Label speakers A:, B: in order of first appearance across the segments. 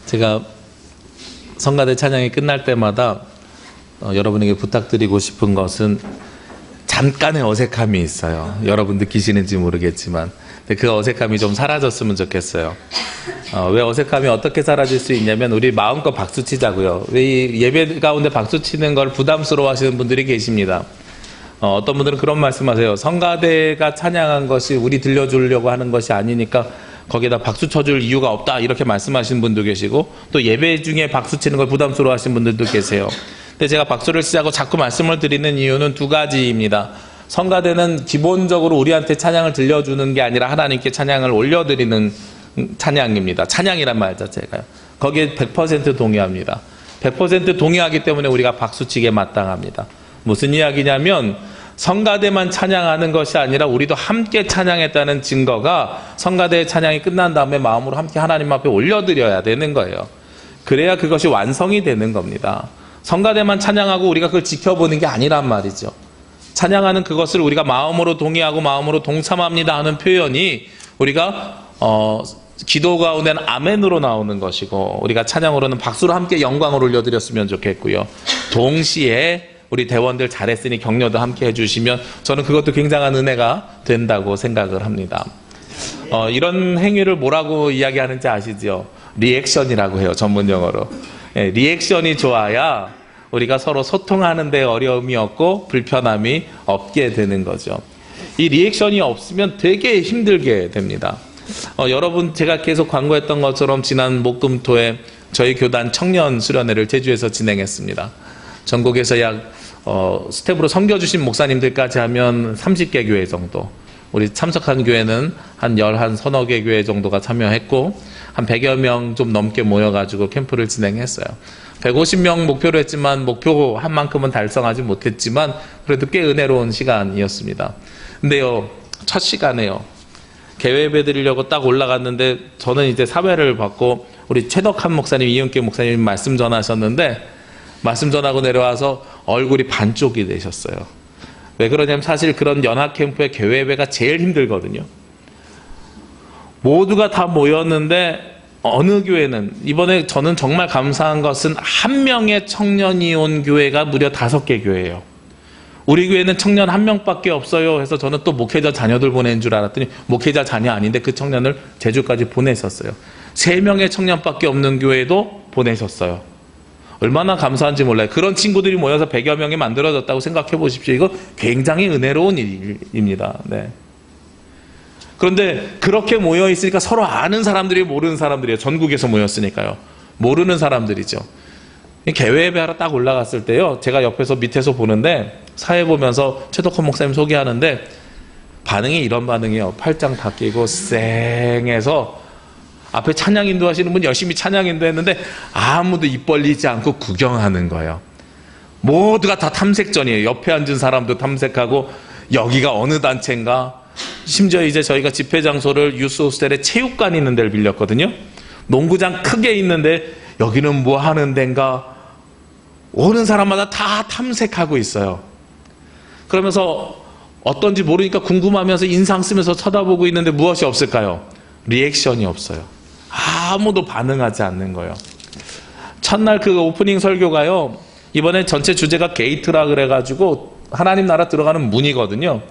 A: 제가 성가대 찬양이 끝날 때마다 여러분에게 부탁드리고 싶은 것은 잠깐의 어색함이 있어요. 여러분 느끼시는지 모르겠지만 근데 그 어색함이 좀 사라졌으면 좋겠어요. 왜 어색함이 어떻게 사라질 수 있냐면 우리 마음껏 박수 치자고요. 이 예배 가운데 박수 치는 걸 부담스러워 하시는 분들이 계십니다. 어떤 분들은 그런 말씀하세요. 성가대가 찬양한 것이 우리 들려주려고 하는 것이 아니니까 거기에다 박수 쳐줄 이유가 없다 이렇게 말씀하시는 분도 계시고 또 예배 중에 박수 치는 걸 부담스러워 하시는 분들도 계세요. 근데 제가 박수를 치자고 자꾸 말씀을 드리는 이유는 두 가지입니다. 성가대는 기본적으로 우리한테 찬양을 들려주는 게 아니라 하나님께 찬양을 올려드리는 찬양입니다. 찬양이란 말 자체가요. 거기에 100% 동의합니다. 100% 동의하기 때문에 우리가 박수치기에 마땅합니다. 무슨 이야기냐면 성가대만 찬양하는 것이 아니라 우리도 함께 찬양했다는 증거가 성가대의 찬양이 끝난 다음에 마음으로 함께 하나님 앞에 올려드려야 되는 거예요. 그래야 그것이 완성이 되는 겁니다. 성가대만 찬양하고 우리가 그걸 지켜보는 게 아니란 말이죠. 찬양하는 그것을 우리가 마음으로 동의하고 마음으로 동참합니다 하는 표현이 우리가 기도 가운데는 아멘으로 나오는 것이고 우리가 찬양으로는 박수로 함께 영광을 올려드렸으면 좋겠고요. 동시에 우리 대원들 잘했으니 격려도 함께 해주시면 저는 그것도 굉장한 은혜가 된다고 생각을 합니다. 이런 행위를 뭐라고 이야기하는지 아시죠? 리액션이라고 해요. 전문 용어로. 리액션이 좋아야 우리가 서로 소통하는 데 어려움이 없고 불편함이 없게 되는 거죠. 이 리액션이 없으면 되게 힘들게 됩니다. 여러분 제가 계속 광고했던 것처럼 지난 목금토에 저희 교단 청년 수련회를 제주에서 진행했습니다. 전국에서 약 스텝으로 섬겨주신 목사님들까지 하면 30개 교회 정도, 우리 참석한 교회는 한 서너 개 교회 정도가 참여했고 한 100여 명 좀 넘게 모여가지고 캠프를 진행했어요. 150명 목표로 했지만 목표 한 만큼은 달성하지 못했지만 그래도 꽤 은혜로운 시간이었습니다. 근데요, 첫 시간에요, 개회 예배 드리려고 딱 올라갔는데 저는 이제 사회를 받고 우리 최덕한 목사님, 이은께 목사님 말씀 전하셨는데 말씀 전하고 내려와서 얼굴이 반쪽이 되셨어요. 왜 그러냐면 사실 그런 연합 캠프의 개회 예배가 제일 힘들거든요. 모두가 다 모였는데 어느 교회는, 이번에 저는 정말 감사한 것은 한 명의 청년이 온 교회가 무려 5개 교회예요. 우리 교회는 청년 한 명밖에 없어요 해서 저는 또 목회자 자녀들 보낸 줄 알았더니 목회자 자녀 아닌데 그 청년을 제주까지 보내셨어요. 3명의 청년밖에 없는 교회도 보내셨어요. 얼마나 감사한지 몰라요. 그런 친구들이 모여서 100여 명이 만들어졌다고 생각해 보십시오. 이거 굉장히 은혜로운 일입니다. 네. 그런데 그렇게 모여 있으니까 서로 아는 사람들이 모르는 사람들이에요. 전국에서 모였으니까요. 모르는 사람들이죠. 개회 예배하러 딱 올라갔을 때요, 제가 옆에서 밑에서 보는데 사회 보면서 최덕헌 목사님 소개하는데 반응이 이런 반응이에요. 팔짱 다 끼고 쌩해서 앞에 찬양 인도하시는 분 열심히 찬양 인도했는데 아무도 입 벌리지 않고 구경하는 거예요. 모두가 다 탐색전이에요. 옆에 앉은 사람도 탐색하고 여기가 어느 단체인가. 심지어 이제 저희가 집회 장소를 유스 호스텔에 체육관 있는 데를 빌렸거든요. 농구장 크게 있는데 여기는 뭐 하는 데인가. 오는 사람마다 다 탐색하고 있어요. 그러면서 어떤지 모르니까 궁금하면서 인상 쓰면서 쳐다보고 있는데 무엇이 없을까요? 리액션이 없어요. 아무도 반응하지 않는 거예요. 첫날 그 오프닝 설교가요, 이번에 전체 주제가 게이트라 그래가지고 하나님 나라 들어가는 문이거든요.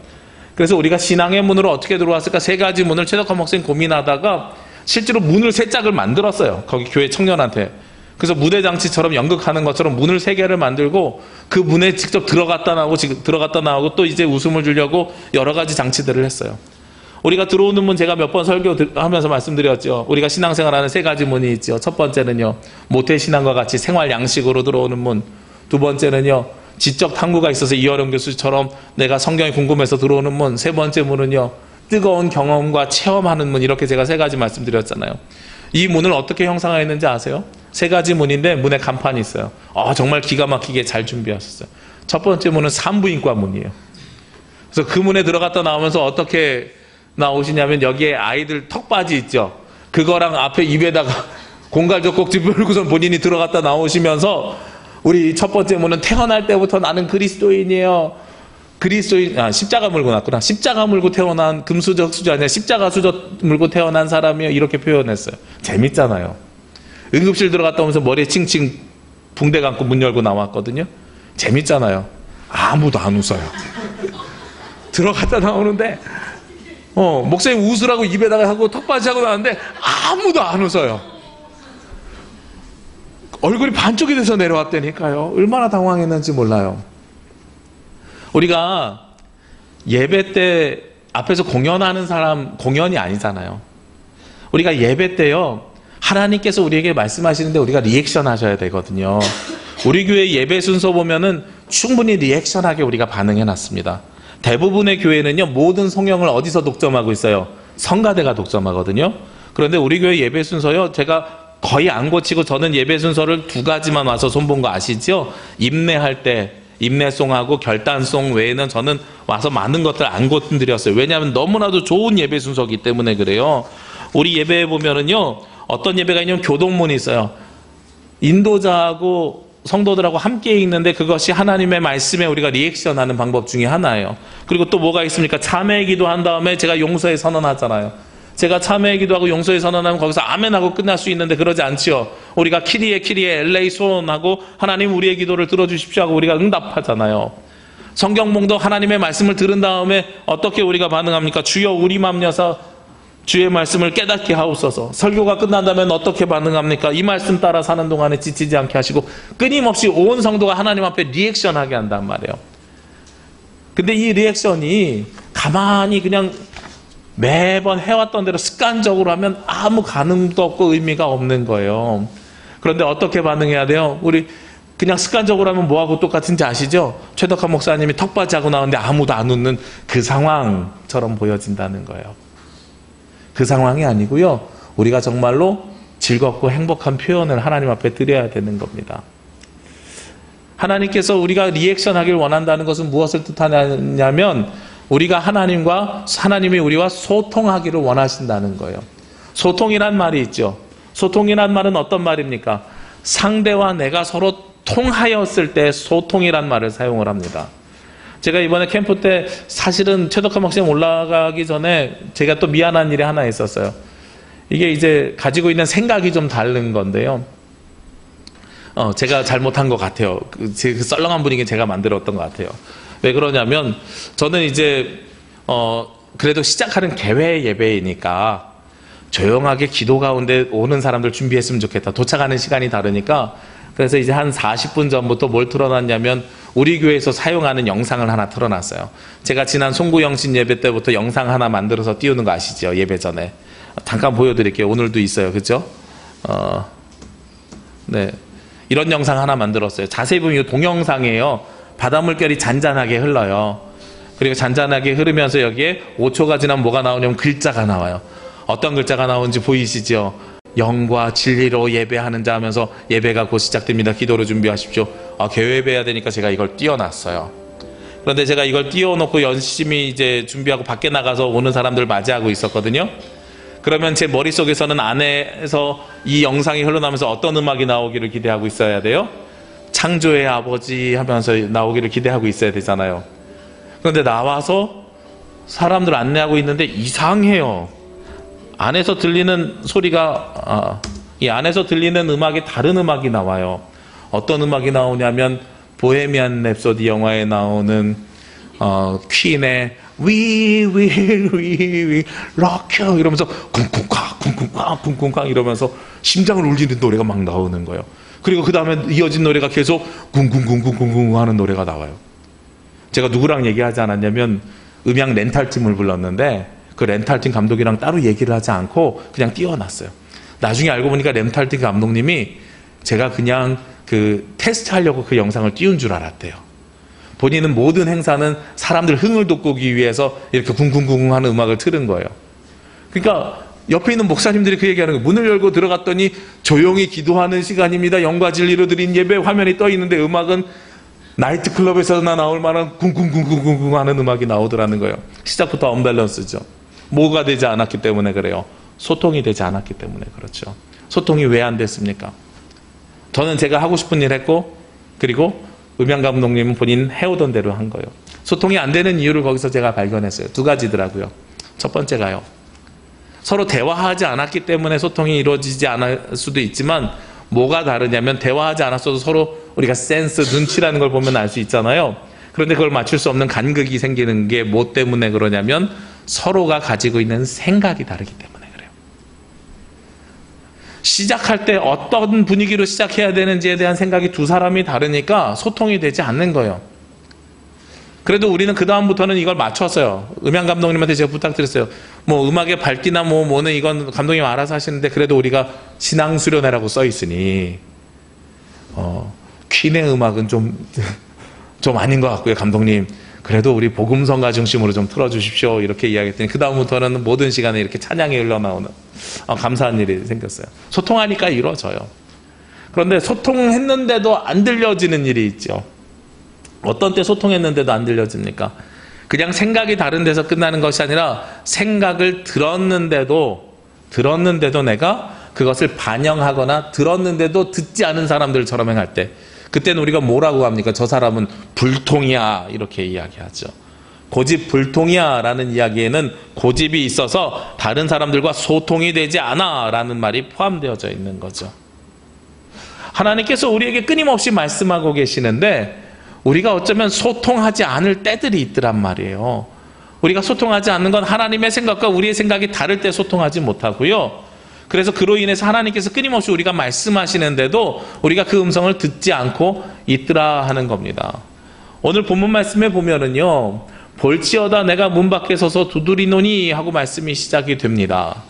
A: 그래서 우리가 신앙의 문으로 어떻게 들어왔을까 3가지 문을 최덕헌 목사님 고민하다가 실제로 문을 3짝을 만들었어요. 거기 교회 청년한테. 그래서 무대장치처럼 연극하는 것처럼 문을 3개를 만들고 그 문에 직접 들어갔다 나오고 또 이제 웃음을 주려고 여러 가지 장치들을 했어요. 우리가 들어오는 문 제가 몇 번 설교하면서 말씀드렸죠. 우리가 신앙생활하는 3가지 문이 있죠. 첫 번째는요, 모태신앙과 같이 생활 양식으로 들어오는 문. 두 번째는요, 지적 탐구가 있어서 이어령 교수처럼 내가 성경이 궁금해서 들어오는 문. 세 번째 문은요, 뜨거운 경험과 체험하는 문. 이렇게 제가 3가지 말씀드렸잖아요. 이 문을 어떻게 형상화했는지 아세요? 3가지 문인데 문에 간판이 있어요. 정말 기가 막히게 잘 준비하셨어요. 첫 번째 문은 산부인과 문이에요. 그래서 그 문에 들어갔다 나오면서 어떻게 나오시냐면 여기에 아이들 턱받이 있죠. 그거랑 앞에 입에다가 공갈젖꼭지 물고선 본인이 들어갔다 나오시면서 우리 첫 번째 문은 태어날 때부터 나는 그리스도인이에요. 십자가 물고 났구나. 십자가 물고 태어난 금수저 수저 아니라 십자가 수저 물고 태어난 사람이요. 이렇게 표현했어요. 재밌잖아요. 응급실 들어갔다 오면서 머리에 칭칭 붕대 감고 문 열고 나왔거든요. 재밌잖아요. 아무도 안 웃어요. 들어갔다 나오는데 목사님 웃으라고 입에다가 하고 턱받이 하고 나왔는데 아무도 안 웃어요. 얼굴이 반쪽이 돼서 내려왔다니까요. 얼마나 당황했는지 몰라요. 우리가 예배 때 앞에서 공연하는 사람 공연이 아니잖아요. 우리가 예배 때요, 하나님께서 우리에게 말씀하시는데 우리가 리액션 하셔야 되거든요. 우리 교회 예배 순서 보면은 충분히 리액션하게 우리가 반응해 놨습니다. 대부분의 교회는요, 모든 성경을 어디서 독점하고 있어요? 성가대가 독점하거든요. 그런데 우리 교회 예배 순서요, 제가 거의 안 고치고 저는 예배 순서를 2가지만 와서 손본 거 아시죠? 임내할 때 임내송하고 결단송 외에는 저는 와서 많은 것들 안 건드렸어요. 왜냐하면 너무나도 좋은 예배 순서이기 때문에 그래요. 우리 예배에 보면은요, 어떤 예배가 있냐면 교동문이 있어요. 인도자하고 성도들하고 함께 읽는데 그것이 하나님의 말씀에 우리가 리액션하는 방법 중에 하나예요. 그리고 또 뭐가 있습니까? 참회 기도한 다음에 제가 용서의 선언하잖아요. 제가 참회 기도하고 용서의 선언하면 거기서 아멘하고 끝날 수 있는데 그러지 않지요. 우리가 키리에 엘레이 소원하고 하나님 우리의 기도를 들어주십시오 하고 우리가 응답하잖아요. 성경 봉독 하나님의 말씀을 들은 다음에 어떻게 우리가 반응합니까? 주여 우리 맘 여사 주의 말씀을 깨닫게 하옵소서. 설교가 끝난다면 어떻게 반응합니까? 이 말씀 따라 사는 동안에 지치지 않게 하시고 끊임없이 온 성도가 하나님 앞에 리액션하게 한단 말이에요. 근데 이 리액션이 가만히 그냥 매번 해왔던 대로 습관적으로 하면 아무 가늠도 없고 의미가 없는 거예요. 그런데 어떻게 반응해야 돼요? 우리 그냥 습관적으로 하면 뭐하고 똑같은지 아시죠? 최덕한 목사님이 턱받이하고 나오는데 아무도 안 웃는 그 상황처럼 보여진다는 거예요. 그 상황이 아니고요, 우리가 정말로 즐겁고 행복한 표현을 하나님 앞에 드려야 되는 겁니다. 하나님께서 우리가 리액션하길 원한다는 것은 무엇을 뜻하냐면 우리가 하나님이 우리와 소통하기를 원하신다는 거예요. 소통이란 말이 있죠. 소통이란 말은 어떤 말입니까? 상대와 내가 서로 통하였을 때 소통이란 말을 사용을 합니다. 제가 이번에 캠프 때 사실은 최덕한 목사님 올라가기 전에 제가 또 미안한 일이 하나 있었어요. 이게 이제 가지고 있는 생각이 좀 다른 건데요. 제가 잘못한 것 같아요. 그 썰렁한 분위기 제가 만들었던 것 같아요. 왜 그러냐면 저는 이제 그래도 시작하는 개회 예배이니까 조용하게 기도 가운데 오는 사람들 준비했으면 좋겠다. 도착하는 시간이 다르니까. 그래서 이제 한 40분 전부터 뭘 틀어놨냐면 우리 교회에서 사용하는 영상을 하나 틀어놨어요. 제가 지난 송구영신 예배 때부터 영상 하나 만들어서 띄우는 거 아시죠? 예배 전에. 잠깐 보여드릴게요. 오늘도 있어요. 그죠? 네. 이런 영상 하나 만들었어요. 자세히 보면 이거 동영상이에요. 바닷물결이 잔잔하게 흘러요. 그리고 잔잔하게 흐르면서 여기에 5초가 지나면 뭐가 나오냐면 글자가 나와요. 어떤 글자가 나오는지 보이시죠? 영과 진리로 예배하는 자 하면서 예배가 곧 시작됩니다. 기도로 준비하십시오. 교회 예배해야 되니까 제가 이걸 띄워놨어요. 그런데 제가 이걸 띄워놓고 열심히 이제 준비하고 밖에 나가서 오는 사람들 맞이하고 있었거든요. 그러면 제 머릿속에서는 안에서 이 영상이 흘러나면서 어떤 음악이 나오기를 기대하고 있어야 돼요? 창조의 아버지 하면서 나오기를 기대하고 있어야 되잖아요. 그런데 나와서 사람들 안내하고 있는데 이상해요. 안에서 들리는 소리가 이 안에서 들리는 음악이 다른 음악이 나와요. 어떤 음악이 나오냐면 보헤미안 랩소디 영화에 나오는 퀸의 We will rock you 이러면서 쿵쿵쾅 쿵쿵쾅 쿵쿵쾅 이러면서 심장을 울리는 노래가 막 나오는 거예요. 그리고 그 다음에 이어진 노래가 계속 쿵쿵쿵쿵쿵쿵 하는 노래가 나와요. 제가 누구랑 얘기하지 않았냐면 음향 렌탈팀을 불렀는데 그 렌탈팀 감독이랑 따로 얘기를 하지 않고 그냥 띄워놨어요. 나중에 알고 보니까 렌탈팀 감독님이 제가 그냥 그 테스트 하려고 그 영상을 띄운 줄 알았대요. 본인은 모든 행사는 사람들 흥을 돋구기 위해서 이렇게 쿵쿵쿵 하는 음악을 틀은 거예요. 그러니까 옆에 있는 목사님들이 그 얘기하는 거예요. 문을 열고 들어갔더니 조용히 기도하는 시간입니다. 영과 진리로 드린 예배 화면이 떠 있는데 음악은 나이트클럽에서나 나올 만한 쿵쿵쿵쿵쿵 하는 음악이 나오더라는 거예요. 시작부터 언밸런스죠. 뭐가 되지 않았기 때문에 그래요. 소통이 되지 않았기 때문에 그렇죠. 소통이 왜 안 됐습니까? 저는 제가 하고 싶은 일 했고 그리고 음향 감독님은 본인 해오던 대로 한 거예요. 소통이 안 되는 이유를 거기서 제가 발견했어요. 2가지더라고요. 첫 번째가요. 서로 대화하지 않았기 때문에 소통이 이루어지지 않을 수도 있지만, 뭐가 다르냐면 대화하지 않았어도 서로 우리가 센스, 눈치라는 걸 보면 알 수 있잖아요. 그런데 그걸 맞출 수 없는 간극이 생기는 게 뭐 때문에 그러냐면 서로가 가지고 있는 생각이 다르기 때문에 그래요. 시작할 때 어떤 분위기로 시작해야 되는지에 대한 생각이 두 사람이 다르니까 소통이 되지 않는 거예요. 그래도 우리는 그 다음부터는 이걸 맞췄어요. 음향 감독님한테 제가 부탁드렸어요. 뭐 음악의 밝기나 뭐는 이건 감독님 알아서 하시는데, 그래도 우리가 신앙 수련회라고 써 있으니 퀸의 음악은 좀 아닌 것 같고요, 감독님. 그래도 우리 복음성가 중심으로 좀 틀어주십시오. 이렇게 이야기했더니 그 다음부터는 모든 시간에 이렇게 찬양이 흘러나오는 감사한 일이 생겼어요. 소통하니까 이루어져요. 그런데 소통했는데도 안 들려지는 일이 있죠. 어떤 때 소통했는데도 안 들려집니까? 그냥 생각이 다른 데서 끝나는 것이 아니라 생각을 들었는데도 내가 그것을 반영하거나 들었는데도 듣지 않은 사람들처럼 행할 때, 그때는 우리가 뭐라고 합니까? 저 사람은 불통이야, 이렇게 이야기하죠. 고집불통이야 라는 이야기에는 고집이 있어서 다른 사람들과 소통이 되지 않아 라는 말이 포함되어져 있는 거죠. 하나님께서 우리에게 끊임없이 말씀하고 계시는데, 우리가 어쩌면 소통하지 않을 때들이 있더란 말이에요. 우리가 소통하지 않는 건 하나님의 생각과 우리의 생각이 다를 때 소통하지 못하고요. 그래서 그로 인해서 하나님께서 끊임없이 우리가 말씀하시는데도 우리가 그 음성을 듣지 않고 있더라 하는 겁니다. 오늘 본문 말씀에 보면은요, 볼지어다 내가 문 밖에 서서 두드리노니 하고 말씀이 시작이 됩니다.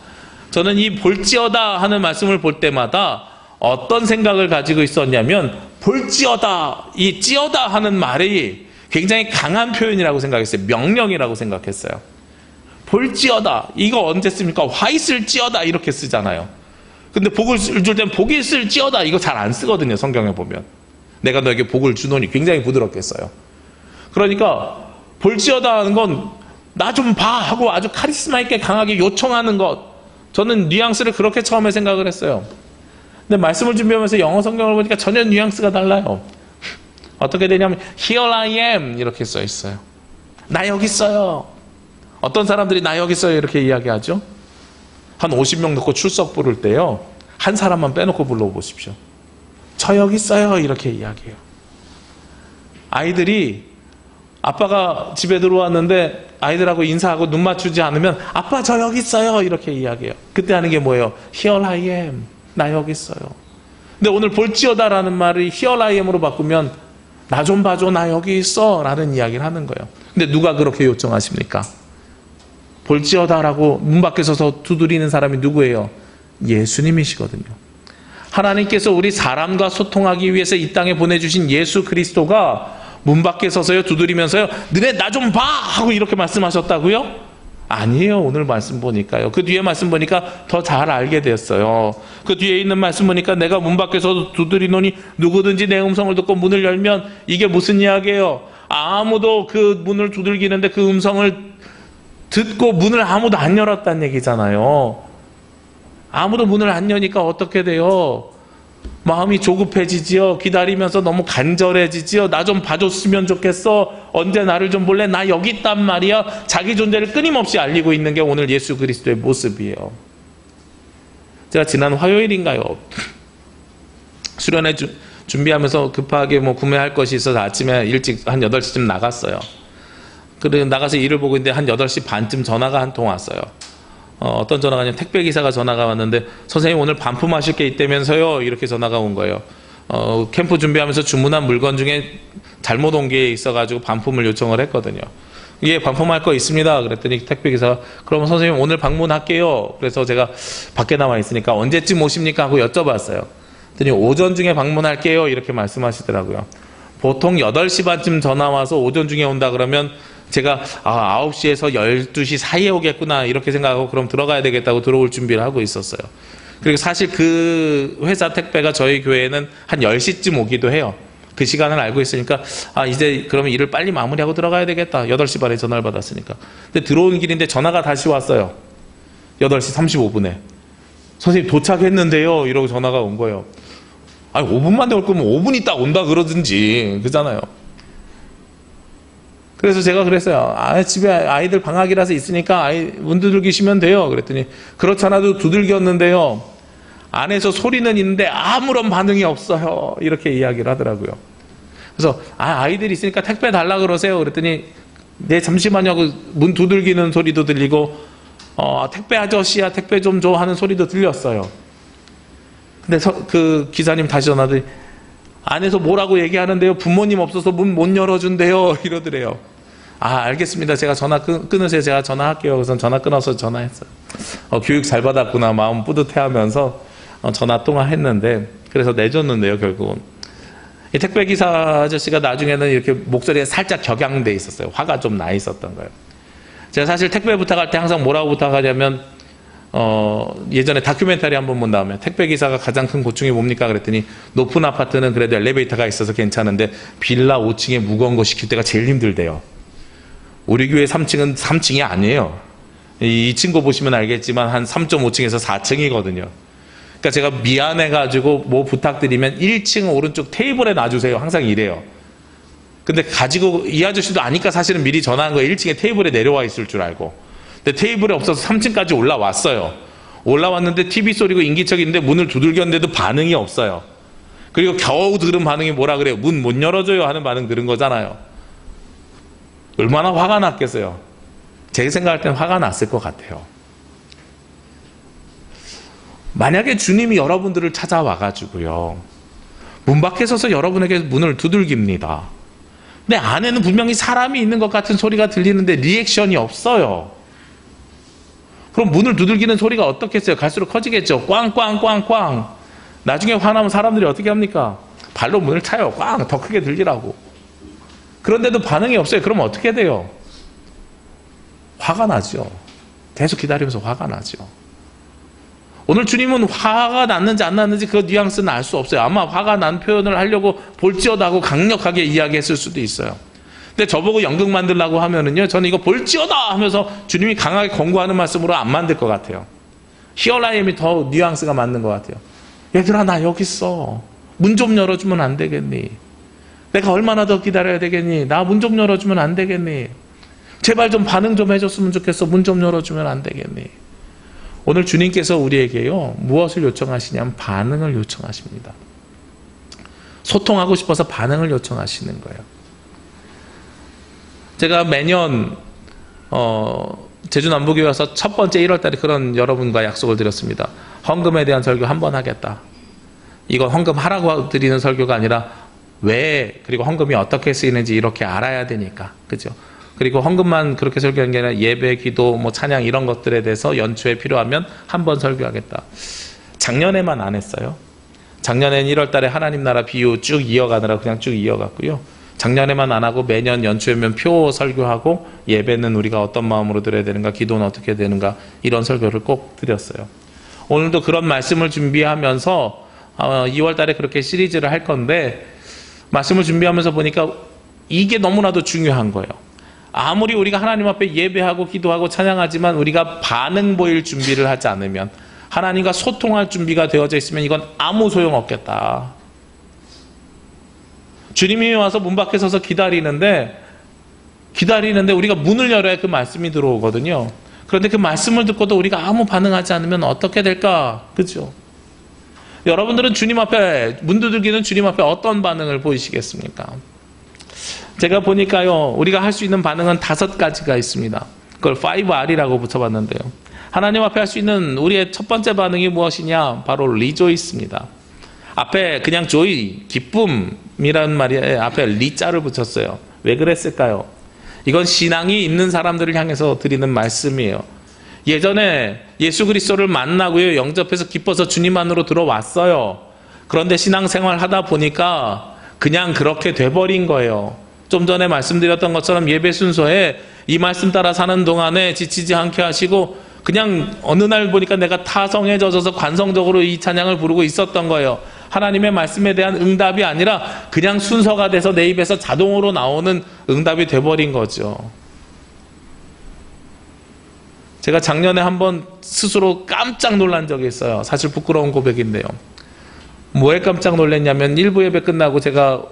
A: 저는 이 볼지어다 하는 말씀을 볼 때마다 어떤 생각을 가지고 있었냐면, 볼지어다, 이 찌어다 하는 말이 굉장히 강한 표현이라고 생각했어요. 명령이라고 생각했어요. 볼지어다, 이거 언제 씁니까? 화 있을지어다 이렇게 쓰잖아요. 근데 복을 줄 땐 복이 있을지어다 이거 잘 안 쓰거든요. 성경에 보면 내가 너에게 복을 주노니 굉장히 부드럽게 써요. 그러니까 볼지어다 하는 건 나 좀 봐 하고 아주 카리스마 있게 강하게 요청하는 것, 저는 뉘앙스를 그렇게 처음에 생각을 했어요. 근데 말씀을 준비하면서 영어 성경을 보니까 전혀 뉘앙스가 달라요. 어떻게 되냐면 Here I am 이렇게 써 있어요. 나 여기 있어요. 어떤 사람들이 나 여기 있어요 이렇게 이야기하죠. 한 50명 넣고 출석 부를 때요, 한 사람만 빼놓고 불러보십시오. 저 여기 있어요 이렇게 이야기해요. 아이들이 아빠가 집에 들어왔는데 아이들하고 인사하고 눈 맞추지 않으면 아빠 저 여기 있어요 이렇게 이야기해요. 그때 하는 게 뭐예요? Here I am, 나 여기 있어요. 근데 오늘 볼지어다 라는 말을 Here I am으로 바꾸면 나 좀 봐줘, 나 여기 있어 라는 이야기를 하는 거예요. 근데 누가 그렇게 요청하십니까? 볼지어다 라고 문 밖에 서서 두드리는 사람이 누구예요? 예수님이시거든요. 하나님께서 우리 사람과 소통하기 위해서 이 땅에 보내주신 예수 그리스도가 문 밖에 서서요 두드리면서요, 너네 나 좀 봐 하고 이렇게 말씀하셨다고요? 아니에요. 오늘 말씀 보니까요, 그 뒤에 말씀 보니까 더 잘 알게 됐어요. 그 뒤에 있는 말씀 보니까 내가 문 밖에서 두드리노니 누구든지 내 음성을 듣고 문을 열면, 이게 무슨 이야기예요? 아무도 그 문을 두들기는데 그 음성을 듣고 문을 아무도 안 열었다는 얘기잖아요. 아무도 문을 안 여니까 어떻게 돼요? 마음이 조급해지지요. 기다리면서 너무 간절해지지요. 나 좀 봐줬으면 좋겠어. 언제 나를 좀 볼래? 나 여기 있단 말이야. 자기 존재를 끊임없이 알리고 있는 게 오늘 예수 그리스도의 모습이에요. 제가 지난 화요일인가요? 수련회 준비하면서 급하게 뭐 구매할 것이 있어서 아침에 일찍 한 8시쯤 나갔어요. 그래 나가서 일을 보고 있는데 한 8시 반쯤 전화가 한 통 왔어요. 어떤 전화가 아니면 택배기사가 전화가 왔는데, 선생님 오늘 반품하실 게 있다면서요 이렇게 전화가 온 거예요. 캠프 준비하면서 주문한 물건 중에 잘못 온 게 있어가지고 반품을 요청을 했거든요. 예, 반품할 거 있습니다. 그랬더니 택배기사가 그러면 선생님 오늘 방문할게요. 그래서 제가 밖에 나와 있으니까 언제쯤 오십니까 하고 여쭤봤어요. 그랬더니 오전 중에 방문할게요 이렇게 말씀하시더라고요. 보통 8시 반쯤 전화 와서 오전 중에 온다 그러면 제가 9시에서 12시 사이에 오겠구나 이렇게 생각하고 그럼 들어가야 되겠다고 들어올 준비를 하고 있었어요. 그리고 사실 그 회사 택배가 저희 교회에는 한 10시쯤 오기도 해요. 그 시간을 알고 있으니까 이제 그러면 일을 빨리 마무리하고 들어가야 되겠다. 8시 반에 전화를 받았으니까. 근데 들어온 길인데 전화가 다시 왔어요. 8시 35분에. 선생님 도착했는데요 이러고 전화가 온 거예요. 5분 만에 올 거면 5분 있다 온다 그러든지 그잖아요. 그래서 제가 그랬어요. 집에 아이들 방학이라서 있으니까 문 두들기시면 돼요. 그랬더니 그렇잖아도 두들겼는데요, 안에서 소리는 있는데 아무런 반응이 없어요. 이렇게 이야기를 하더라고요. 그래서 아이들이 있으니까 택배 달라 그러세요. 그랬더니 네 잠시만요 하고 문 두들기는 소리도 들리고 택배 아저씨야 택배 좀 줘 하는 소리도 들렸어요. 근데 그 기사님 다시 전화더니 안에서 뭐라고 얘기하는데요, 부모님 없어서 문 못 열어준대요 이러더래요. 알겠습니다. 제가 전화 끊으세요. 제가 전화할게요. 그래서 전화 끊어서 전화했어요. 교육 잘 받았구나 마음 뿌듯해하면서 전화 통화했는데, 그래서 내줬는데요, 결국은 이 택배기사 아저씨가 나중에는 이렇게 목소리가 살짝 격양돼 있었어요. 화가 좀 나 있었던 거예요. 제가 사실 택배 부탁할 때 항상 뭐라고 부탁하냐면, 예전에 다큐멘터리 한번 본 다음에 택배기사가 가장 큰 고충이 뭡니까? 그랬더니 높은 아파트는 그래도 엘리베이터가 있어서 괜찮은데 빌라 5층에 무거운 거 시킬 때가 제일 힘들대요. 우리 교회 3층은 3층이 아니에요. 이 친구 보시면 알겠지만 한 3.5층에서 4층이거든요. 그러니까 제가 미안해가지고 뭐 부탁드리면 1층 오른쪽 테이블에 놔주세요. 항상 이래요. 근데 가지고 이 아저씨도 아니까 사실은 미리 전화한 거예요. 1층에 테이블에 내려와 있을 줄 알고. 근데 테이블에 없어서 3층까지 올라왔어요. 올라왔는데 TV 소리고 인기척인데 문을 두들겼는데도 반응이 없어요. 그리고 겨우 들은 반응이 뭐라 그래요? 문 못 열어줘요 하는 반응 들은 거잖아요. 얼마나 화가 났겠어요. 제 생각할 땐 화가 났을 것 같아요. 만약에 주님이 여러분들을 찾아와가지고요, 문 밖에 서서 여러분에게 문을 두들깁니다. 근데 안에는 분명히 사람이 있는 것 같은 소리가 들리는데 리액션이 없어요. 그럼 문을 두들기는 소리가 어떻겠어요? 갈수록 커지겠죠. 꽝꽝꽝꽝. 나중에 화나면 사람들이 어떻게 합니까? 발로 문을 차요. 꽝! 더 크게 들리라고. 그런데도 반응이 없어요. 그러면 어떻게 돼요? 화가 나죠. 계속 기다리면서 화가 나죠. 오늘 주님은 화가 났는지 안 났는지 그 뉘앙스는 알 수 없어요. 아마 화가 난 표현을 하려고 볼지어다 하고 강력하게 이야기했을 수도 있어요. 근데 저보고 연극 만들라고 하면은요, 저는 이거 볼지어다 하면서 주님이 강하게 권고하는 말씀으로 안 만들 것 같아요. 히어라임이 더 뉘앙스가 맞는 것 같아요. 얘들아, 나 여기 있어. 문 좀 열어주면 안 되겠니? 내가 얼마나 더 기다려야 되겠니? 나 문 좀 열어주면 안 되겠니? 제발 좀 반응 좀 해줬으면 좋겠어. 문 좀 열어주면 안 되겠니? 오늘 주님께서 우리에게요, 무엇을 요청하시냐면 반응을 요청하십니다. 소통하고 싶어서 반응을 요청하시는 거예요. 제가 매년 제주 남부교회 와서 첫 번째 1월 달에 그런 여러분과 약속을 드렸습니다. 헌금에 대한 설교 한 번 하겠다. 이건 헌금 하라고 드리는 설교가 아니라 왜, 그리고 헌금이 어떻게 쓰이는지 이렇게 알아야 되니까. 그죠? 그리고 헌금만 그렇게 설교하는 게 아니라 예배, 기도, 뭐 찬양 이런 것들에 대해서 연초에 필요하면 한 번 설교하겠다. 작년에만 안 했어요. 작년엔 1월 달에 하나님 나라 비유 쭉 이어가느라 그냥 쭉 이어갔고요. 작년에만 안 하고 매년 연초에면 표 설교하고 예배는 우리가 어떤 마음으로 드려야 되는가, 기도는 어떻게 되는가, 이런 설교를 꼭 드렸어요. 오늘도 그런 말씀을 준비하면서 2월 달에 그렇게 시리즈를 할 건데, 말씀을 준비하면서 보니까 이게 너무나도 중요한 거예요. 아무리 우리가 하나님 앞에 예배하고 기도하고 찬양하지만 우리가 반응 보일 준비를 하지 않으면, 하나님과 소통할 준비가 되어져 있으면 이건 아무 소용없겠다. 주님이 와서 문 밖에 서서 기다리는데 우리가 문을 열어야 그 말씀이 들어오거든요. 그런데 그 말씀을 듣고도 우리가 아무 반응하지 않으면 어떻게 될까? 그죠? 여러분들은 주님 앞에, 문 두들기는 주님 앞에 어떤 반응을 보이시겠습니까? 제가 보니까요, 우리가 할 수 있는 반응은 5가지가 있습니다. 그걸 5R이라고 붙여봤는데요. 하나님 앞에 할 수 있는 우리의 첫 번째 반응이 무엇이냐? 바로 리조이스입니다. 앞에 그냥 조이, 기쁨이라는 말에 앞에 리자를 붙였어요. 왜 그랬을까요? 이건 신앙이 있는 사람들을 향해서 드리는 말씀이에요. 예전에 예수 그리스도를 만나고요, 영접해서 기뻐서 주님 안으로 들어왔어요. 그런데 신앙생활 하다 보니까 그냥 그렇게 돼버린 거예요. 좀 전에 말씀드렸던 것처럼 예배 순서에 이 말씀 따라 사는 동안에 지치지 않게 하시고, 그냥 어느 날 보니까 내가 타성에 젖어서 관성적으로 이 찬양을 부르고 있었던 거예요. 하나님의 말씀에 대한 응답이 아니라 그냥 순서가 돼서 내 입에서 자동으로 나오는 응답이 돼버린 거죠. 제가 작년에 한번 스스로 깜짝 놀란 적이 있어요. 사실 부끄러운 고백인데요. 뭐에 깜짝 놀랐냐면, 1부 예배 끝나고 제가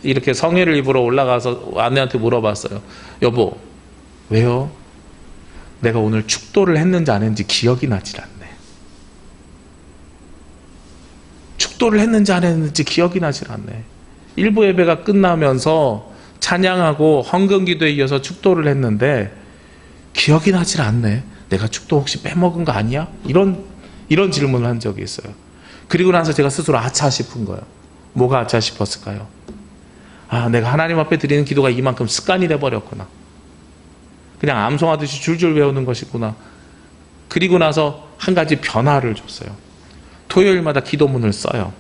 A: 이렇게 성회를 입으러 올라가서 아내한테 물어봤어요. 여보, 왜요? 내가 오늘 축도를 했는지 안 했는지 기억이 나질 않네. 축도를 했는지 안 했는지 기억이 나질 않네. 일부 예배가 끝나면서 찬양하고 헌금기도에 이어서 축도를 했는데 기억이 나질 않네. 내가 축도 혹시 빼먹은 거 아니야? 이런 질문을 한 적이 있어요. 그리고 나서 제가 스스로 아차 싶은 거예요. 뭐가 아차 싶었을까요? 아, 내가 하나님 앞에 드리는 기도가 이만큼 습관이 돼버렸구나. 그냥 암송하듯이 줄줄 외우는 것이구나. 그리고 나서 한 가지 변화를 줬어요. 토요일마다 기도문을 써요.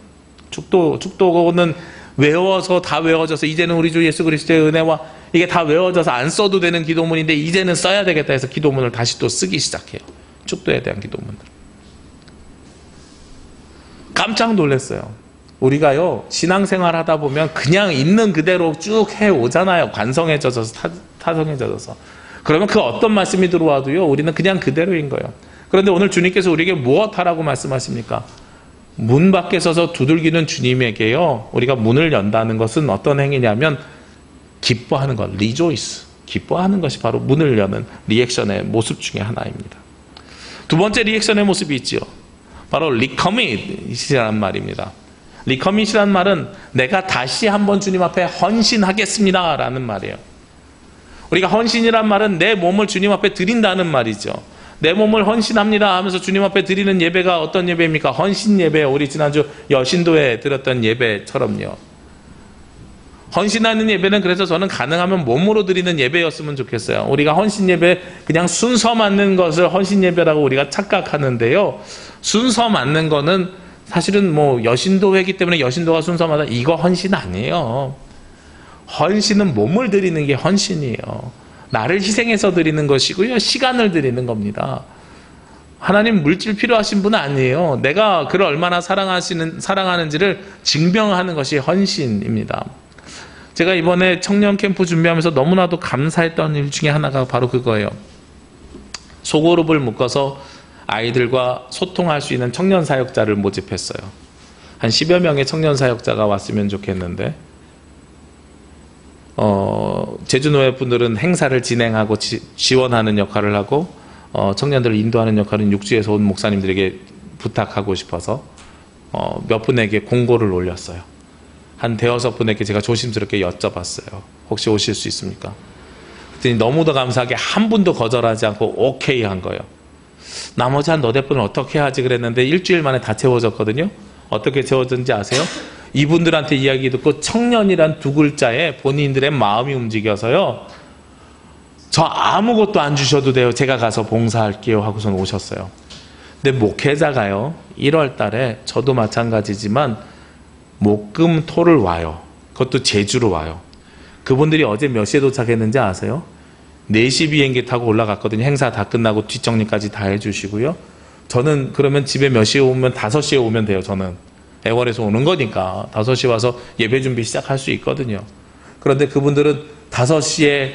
A: 축도는 외워서 다 외워져서 이제는 우리 주 예수 그리스도의 은혜와 이게 다 외워져서 안 써도 되는 기도문인데 이제는 써야 되겠다 해서 기도문을 다시 또 쓰기 시작해요. 축도에 대한 기도문을. 깜짝 놀랐어요. 우리가요, 신앙생활 하다 보면 그냥 있는 그대로 쭉 해오잖아요. 관성에 젖어서, 타성에 젖어서. 그러면 그 어떤 말씀이 들어와도요, 우리는 그냥 그대로인 거예요. 그런데 오늘 주님께서 우리에게 무엇하라고 말씀하십니까? 문 밖에 서서 두들기는 주님에게요, 우리가 문을 연다는 것은 어떤 행위냐면 기뻐하는 것, 리조이스, 기뻐하는 것이 바로 문을 여는 리액션의 모습 중에 하나입니다. 두 번째 리액션의 모습이 있지요. 바로 리커밋이라는 말입니다. 리커밋이라는 말은 내가 다시 한번 주님 앞에 헌신하겠습니다 라는 말이에요. 우리가 헌신이란 말은 내 몸을 주님 앞에 드린다는 말이죠. 내 몸을 헌신합니다 하면서 주님 앞에 드리는 예배가 어떤 예배입니까? 헌신 예배예요. 우리 지난주 여신도에 드렸던 예배처럼요. 헌신하는 예배는 그래서 저는 가능하면 몸으로 드리는 예배였으면 좋겠어요. 우리가 헌신 예배 그냥 순서 맞는 것을 헌신 예배라고 우리가 착각하는데요. 순서 맞는 거는 사실은 뭐 여신도회이기 때문에 여신도가 순서마다 이거 헌신 아니에요. 헌신은 몸을 드리는 게 헌신이에요. 나를 희생해서 드리는 것이고요. 시간을 드리는 겁니다. 하나님 물질 필요하신 분은 아니에요. 내가 그를 얼마나 사랑하는지를 증명하는 것이 헌신입니다. 제가 이번에 청년 캠프 준비하면서 너무나도 감사했던 일 중에 하나가 바로 그거예요. 소그룹을 묶어서 아이들과 소통할 수 있는 청년 사역자를 모집했어요. 한 10여 명의 청년 사역자가 왔으면 좋겠는데 제주노회 분들은 행사를 진행하고 지원하는 역할을 하고 청년들을 인도하는 역할은 육지에서 온 목사님들에게 부탁하고 싶어서 몇 분에게 공고를 올렸어요. 한 대여섯 분에게 제가 조심스럽게 여쭤봤어요. 혹시 오실 수 있습니까? 그랬더니 너무도 감사하게 한 분도 거절하지 않고 오케이 한 거예요. 나머지 한 너댓 분은 어떻게 하지 그랬는데 일주일 만에 다 채워졌거든요. 어떻게 채워졌는지 아세요? 이분들한테 이야기 듣고 청년이란 두 글자에 본인들의 마음이 움직여서요. 저 아무것도 안 주셔도 돼요. 제가 가서 봉사할게요 하고선 오셨어요. 근데 목회자가요. 1월 달에 저도 마찬가지지만 목금토를 와요. 그것도 제주로 와요. 그분들이 어제 몇 시에 도착했는지 아세요? 4시 비행기 타고 올라갔거든요. 행사 다 끝나고 뒷정리까지 다 해주시고요. 저는 그러면 집에 몇 시에 오면 5시에 오면 돼요. 저는 애월에서 오는 거니까 5시 와서 예배 준비 시작할 수 있거든요. 그런데 그분들은 5시에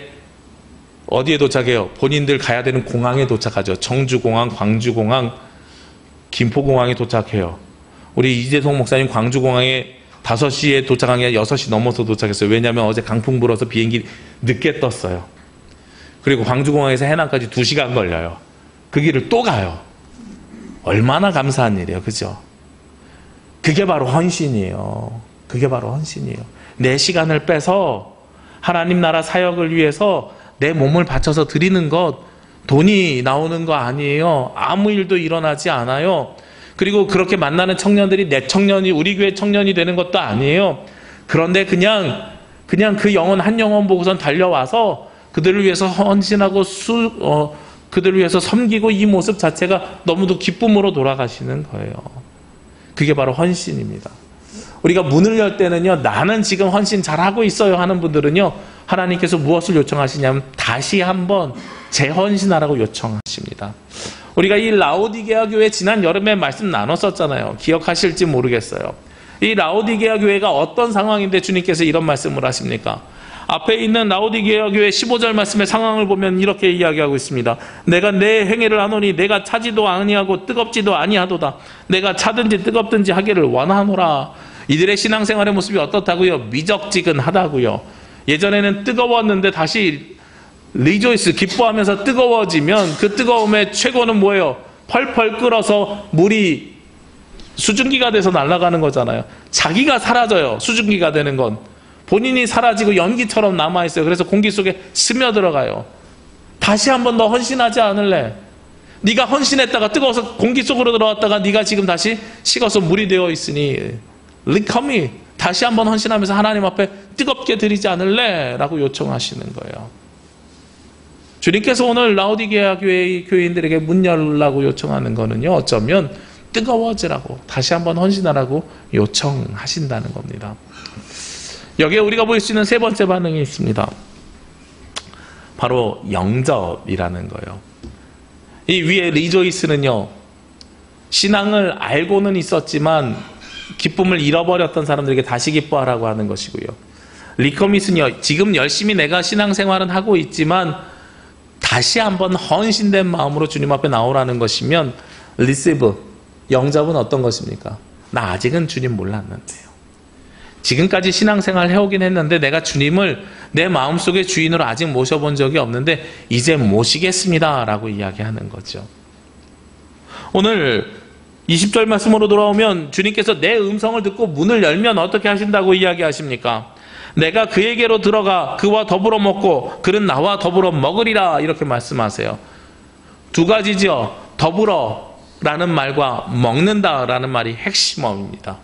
A: 어디에 도착해요? 본인들 가야 되는 공항에 도착하죠. 청주공항, 광주공항, 김포공항에 도착해요. 우리 이재송 목사님 광주공항에 5시에 도착한 게 6시 넘어서 도착했어요. 왜냐하면 어제 강풍 불어서 비행기 늦게 떴어요. 그리고 광주공항에서 해남까지 2시간 걸려요. 그 길을 또 가요. 얼마나 감사한 일이에요. 그죠? 그게 바로 헌신이에요. 그게 바로 헌신이에요. 내 시간을 빼서 하나님 나라 사역을 위해서 내 몸을 바쳐서 드리는 것, 돈이 나오는 거 아니에요. 아무 일도 일어나지 않아요. 그리고 그렇게 만나는 청년들이 내 청년이 우리 교회 청년이 되는 것도 아니에요. 그런데 그냥 그 영혼 한 영혼 보고선 달려와서 그들을 위해서 헌신하고 그들을 위해서 섬기고 이 모습 자체가 너무도 기쁨으로 돌아가시는 거예요. 그게 바로 헌신입니다. 우리가 문을 열 때는요, 나는 지금 헌신 잘하고 있어요 하는 분들은요, 하나님께서 무엇을 요청하시냐면 다시 한번 재헌신하라고 요청하십니다. 우리가 이 라오디게아 교회 지난 여름에 말씀 나눴었잖아요. 기억하실지 모르겠어요. 이 라오디게아 교회가 어떤 상황인데 주님께서 이런 말씀을 하십니까? 앞에 있는 라오디게아 교회 15절 말씀의 상황을 보면 이렇게 이야기하고 있습니다. 내가 내 행위를 하노니 내가 차지도 아니하고 뜨겁지도 아니하도다. 내가 차든지 뜨겁든지 하기를 원하노라. 이들의 신앙생활의 모습이 어떻다고요? 미적지근하다고요. 예전에는 뜨거웠는데 다시 리조이스, 기뻐하면서 뜨거워지면 그 뜨거움의 최고는 뭐예요? 펄펄 끓어서 물이 수증기가 돼서 날아가는 거잖아요. 자기가 사라져요. 수증기가 되는 건. 본인이 사라지고 연기처럼 남아있어요. 그래서 공기 속에 스며들어가요. 다시 한 번 더 헌신하지 않을래? 네가 헌신했다가 뜨거워서 공기 속으로 들어왔다가 네가 지금 다시 식어서 물이 되어 있으니 리커미, 다시 한 번 헌신하면서 하나님 앞에 뜨겁게 드리지 않을래? 라고 요청하시는 거예요. 주님께서 오늘 라오디게아 교회의 교인들에게 문 열라고 요청하는 거는요, 어쩌면 뜨거워지라고, 다시 한번 헌신하라고 요청하신다는 겁니다. 여기에 우리가 볼 수 있는 세 번째 반응이 있습니다. 바로 영접이라는 거예요. 이 위에 리조이스는요, 신앙을 알고는 있었지만 기쁨을 잃어버렸던 사람들에게 다시 기뻐하라고 하는 것이고요. 리커밋은요, 지금 열심히 내가 신앙생활은 하고 있지만 다시 한번 헌신된 마음으로 주님 앞에 나오라는 것이면, 리시브, 영접은 어떤 것입니까? 나 아직은 주님 몰랐는데요. 지금까지 신앙생활 해오긴 했는데 내가 주님을 내 마음속의 주인으로 아직 모셔본 적이 없는데 이제 모시겠습니다 라고 이야기하는 거죠. 오늘 20절 말씀으로 돌아오면 주님께서 내 음성을 듣고 문을 열면 어떻게 하신다고 이야기하십니까? 내가 그에게로 들어가 그와 더불어 먹고 그는 나와 더불어 먹으리라, 이렇게 말씀하세요. 두 가지죠. 더불어 라는 말과 먹는다 라는 말이 핵심어입니다.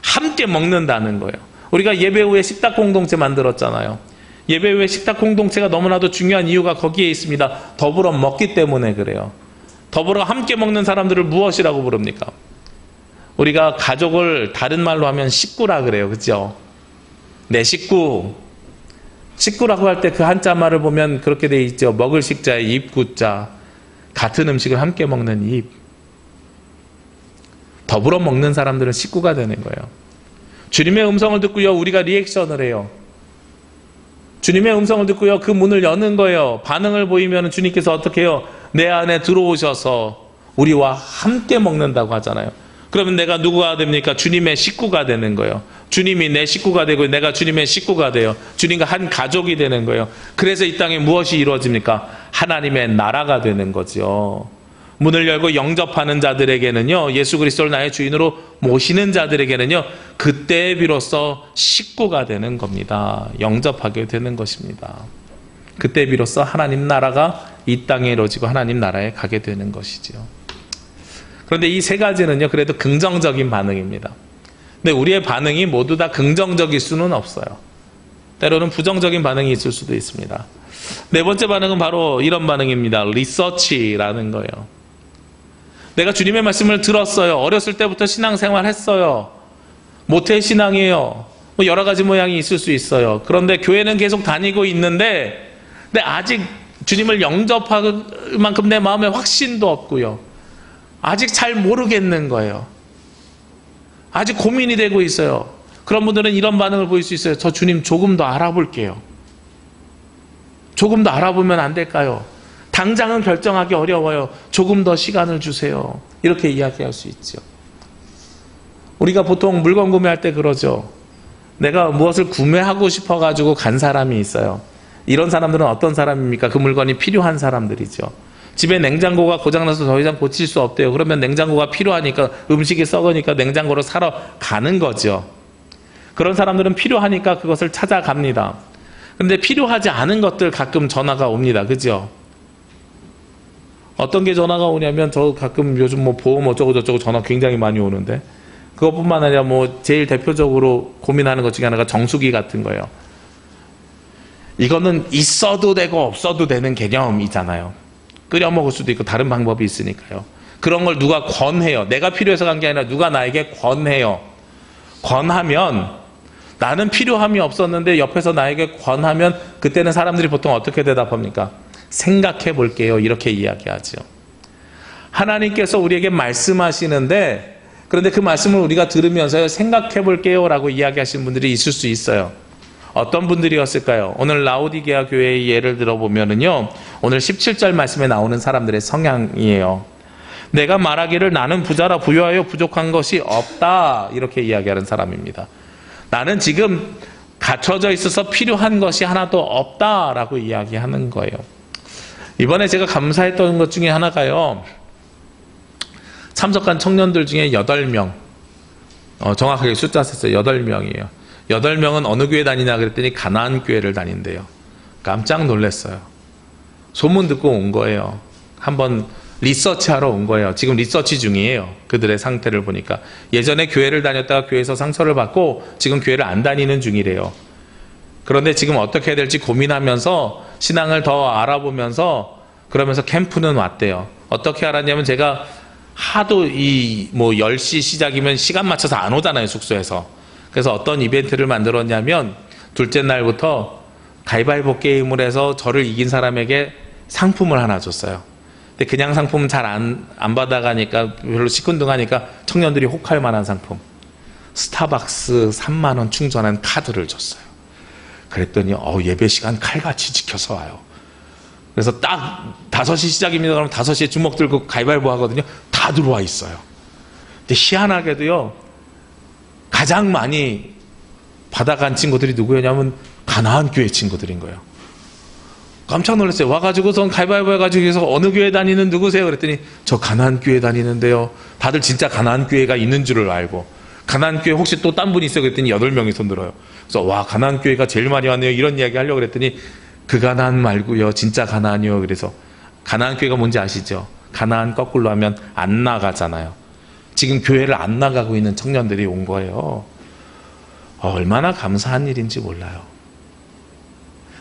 A: 함께 먹는다는 거예요. 우리가 예배 후에 식탁 공동체 만들었잖아요. 예배 후에 식탁 공동체가 너무나도 중요한 이유가 거기에 있습니다. 더불어 먹기 때문에 그래요. 더불어 함께 먹는 사람들을 무엇이라고 부릅니까? 우리가 가족을 다른 말로 하면 식구라 그래요. 그렇죠? 내 식구. 식구라고 할 때 그 한자말을 보면 그렇게 돼 있죠. 먹을 식자에 입구자. 같은 음식을 함께 먹는 입. 더불어 먹는 사람들은 식구가 되는 거예요. 주님의 음성을 듣고요, 우리가 리액션을 해요. 주님의 음성을 듣고요, 그 문을 여는 거예요. 반응을 보이면 주님께서 어떻게 해요? 내 안에 들어오셔서 우리와 함께 먹는다고 하잖아요. 그러면 내가 누구가 됩니까? 주님의 식구가 되는 거예요. 주님이 내 식구가 되고 내가 주님의 식구가 돼요. 주님과 한 가족이 되는 거예요. 그래서 이 땅에 무엇이 이루어집니까? 하나님의 나라가 되는 거죠. 문을 열고 영접하는 자들에게는요, 예수 그리스도를 나의 주인으로 모시는 자들에게는요, 그때 비로소 식구가 되는 겁니다. 영접하게 되는 것입니다. 그때 비로소 하나님 나라가 이 땅에 이루어지고 하나님 나라에 가게 되는 것이죠. 그런데 이 세 가지는요, 그래도 긍정적인 반응입니다. 근데 우리의 반응이 모두 다 긍정적일 수는 없어요. 때로는 부정적인 반응이 있을 수도 있습니다. 네 번째 반응은 바로 이런 반응입니다. 리서치라는 거예요. 내가 주님의 말씀을 들었어요. 어렸을 때부터 신앙생활 했어요. 모태신앙이에요. 뭐 여러 가지 모양이 있을 수 있어요. 그런데 교회는 계속 다니고 있는데 근데 아직 주님을 영접할 만큼 내 마음에 확신도 없고요. 아직 잘 모르겠는 거예요. 아직 고민이 되고 있어요. 그런 분들은 이런 반응을 보일 수 있어요. 저 주님 조금 더 알아볼게요. 조금 더 알아보면 안 될까요? 당장은 결정하기 어려워요. 조금 더 시간을 주세요. 이렇게 이야기할 수 있죠. 우리가 보통 물건 구매할 때 그러죠. 내가 무엇을 구매하고 싶어가지고 간 사람이 있어요. 이런 사람들은 어떤 사람입니까? 그 물건이 필요한 사람들이죠. 집에 냉장고가 고장나서 더 이상 고칠 수 없대요. 그러면 냉장고가 필요하니까, 음식이 썩으니까 냉장고를 사러 가는 거죠. 그런 사람들은 필요하니까 그것을 찾아갑니다. 그런데 필요하지 않은 것들 가끔 전화가 옵니다. 그죠? 어떤 게 전화가 오냐면, 저 가끔 요즘 뭐 보험 어쩌고저쩌고 전화 굉장히 많이 오는데, 그것뿐만 아니라 뭐 제일 대표적으로 고민하는 것 중에 하나가 정수기 같은 거예요. 이거는 있어도 되고 없어도 되는 개념이잖아요. 끓여 먹을 수도 있고 다른 방법이 있으니까요. 그런 걸 누가 권해요. 내가 필요해서 간 게 아니라 누가 나에게 권해요. 권하면, 나는 필요함이 없었는데 옆에서 나에게 권하면 그때는 사람들이 보통 어떻게 대답합니까? 생각해 볼게요. 이렇게 이야기하죠. 하나님께서 우리에게 말씀하시는데, 그런데 그 말씀을 우리가 들으면서 생각해 볼게요 라고 이야기하시는 분들이 있을 수 있어요. 어떤 분들이었을까요? 오늘 라오디게아 교회의 예를 들어보면은요, 오늘 17절 말씀에 나오는 사람들의 성향이에요. 내가 말하기를 나는 부자라 부유하여 부족한 것이 없다 이렇게 이야기하는 사람입니다. 나는 지금 갖춰져 있어서 필요한 것이 하나도 없다라고 이야기하는 거예요. 이번에 제가 감사했던 것 중에 하나가요, 참석한 청년들 중에 8명, 정확하게 숫자 셌어요. 8명이에요. 8명은 어느 교회 다니냐 그랬더니 가나안 교회를 다닌대요. 깜짝 놀랐어요. 소문 듣고 온 거예요. 한번 리서치하러 온 거예요. 지금 리서치 중이에요. 그들의 상태를 보니까. 예전에 교회를 다녔다가 교회에서 상처를 받고 지금 교회를 안 다니는 중이래요. 그런데 지금 어떻게 해야 될지 고민하면서 신앙을 더 알아보면서 그러면서 캠프는 왔대요. 어떻게 알았냐면 제가 하도 10시 시작이면 시간 맞춰서 안 오잖아요, 숙소에서. 그래서 어떤 이벤트를 만들었냐면 둘째 날부터 가위바위보 게임을 해서 저를 이긴 사람에게 상품을 하나 줬어요. 근데 그냥 상품은 잘 안 받아가니까 별로 시큰둥하니까 청년들이 혹할 만한 상품, 스타벅스 3만 원 충전한 카드를 줬어요. 그랬더니 예배 시간 칼같이 지켜서 와요. 그래서 딱 5시 시작입니다. 그럼 5시에 주먹 들고 가위바위보 하거든요. 다 들어와 있어요. 근데 희한하게도요, 가장 많이 받아간 친구들이 누구였냐면 가나안 교회 친구들인 거예요. 깜짝 놀랐어요. 와가지고선 가위바위보 해가지고 해서 어느 교회 다니는 누구세요? 그랬더니 저 가나안 교회 다니는데요. 다들 진짜 가나안 교회가 있는 줄을 알고, 가나안 교회 혹시 또 딴 분이 있어요? 그랬더니 8명이 손 들어요. 그래서 와, 가나안 교회가 제일 많이 왔네요. 이런 이야기 하려고 그랬더니 그 가나안 말고요, 진짜 가나안이요. 그래서 가나안 교회가 뭔지 아시죠? 가나안 거꾸로 하면 안 나가잖아요. 지금 교회를 안 나가고 있는 청년들이 온 거예요. 얼마나 감사한 일인지 몰라요.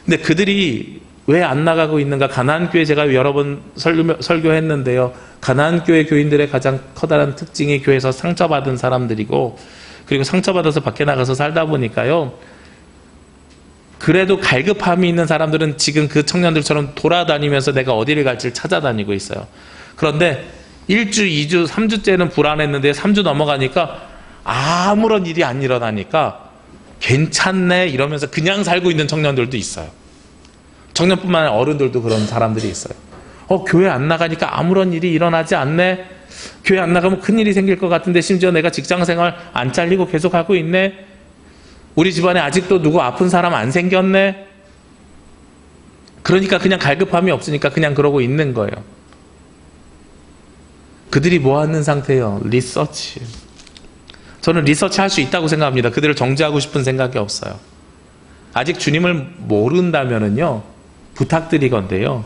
A: 근데 그들이 왜 안 나가고 있는가? 가나안 교회 제가 여러 번 설교했는데요. 가나안 교회 교인들의 가장 커다란 특징이 교회에서 상처받은 사람들이고, 그리고 상처받아서 밖에 나가서 살다 보니까요, 그래도 갈급함이 있는 사람들은 지금 그 청년들처럼 돌아다니면서 내가 어디를 갈지를 찾아다니고 있어요. 그런데 1주, 2주, 3주째는 불안했는데 3주 넘어가니까 아무런 일이 안 일어나니까 괜찮네 이러면서 그냥 살고 있는 청년들도 있어요. 청년뿐만 아니라 어른들도 그런 사람들이 있어요. 교회 안 나가니까 아무런 일이 일어나지 않네. 교회 안 나가면 큰일이 생길 것 같은데 심지어 내가 직장생활 안 잘리고 계속 하고 있네. 우리 집안에 아직도 누구 아픈 사람 안 생겼네. 그러니까 그냥 갈급함이 없으니까 그냥 그러고 있는 거예요. 그들이 뭐 하는 상태예요? 리서치. 저는 리서치 할 수 있다고 생각합니다. 그들을 정죄하고 싶은 생각이 없어요. 아직 주님을 모른다면은요, 부탁드리건데요,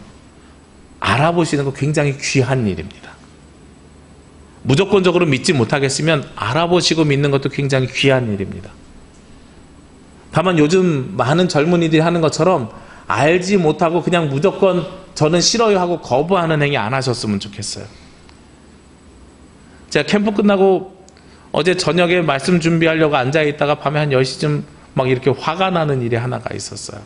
A: 알아보시는 거 굉장히 귀한 일입니다. 무조건적으로 믿지 못하겠으면 알아보시고 믿는 것도 굉장히 귀한 일입니다. 다만 요즘 많은 젊은이들이 하는 것처럼 알지 못하고 그냥 무조건 저는 싫어요 하고 거부하는 행위 안 하셨으면 좋겠어요. 제가 캠프 끝나고 어제 저녁에 말씀 준비하려고 앉아있다가 밤에 한 10시쯤 막 이렇게 화가 나는 일이 하나가 있었어요.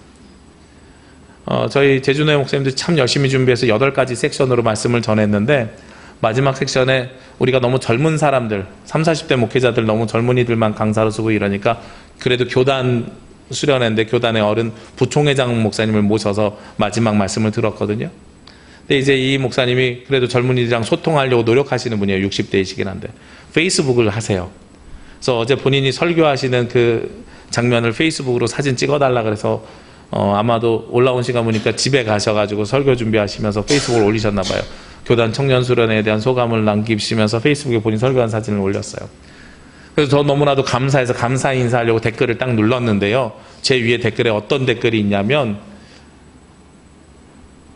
A: 저희 제주노예 목사님들 참 열심히 준비해서 8가지 섹션으로 말씀을 전했는데, 마지막 섹션에 우리가 너무 젊은 사람들, 30, 40대 목회자들 너무 젊은이들만 강사로 쓰고 이러니까 그래도 교단 수련회인데 교단의 어른 부총회장 목사님을 모셔서 마지막 말씀을 들었거든요. 근데 이제 이 목사님이 그래도 젊은이들이랑 소통하려고 노력하시는 분이에요. 60대이시긴 한데 페이스북을 하세요. 그래서 어제 본인이 설교하시는 그 장면을 페이스북으로 사진 찍어달라 그래서 아마도 올라온 시간 보니까 집에 가셔가지고 설교 준비하시면서 페이스북을 올리셨나 봐요. 교단 청년 수련회에 대한 소감을 남기시면서 페이스북에 본인 설교한 사진을 올렸어요. 그래서 저 너무나도 감사해서 감사 인사하려고 댓글을 딱 눌렀는데요, 제 위에 댓글에 어떤 댓글이 있냐면,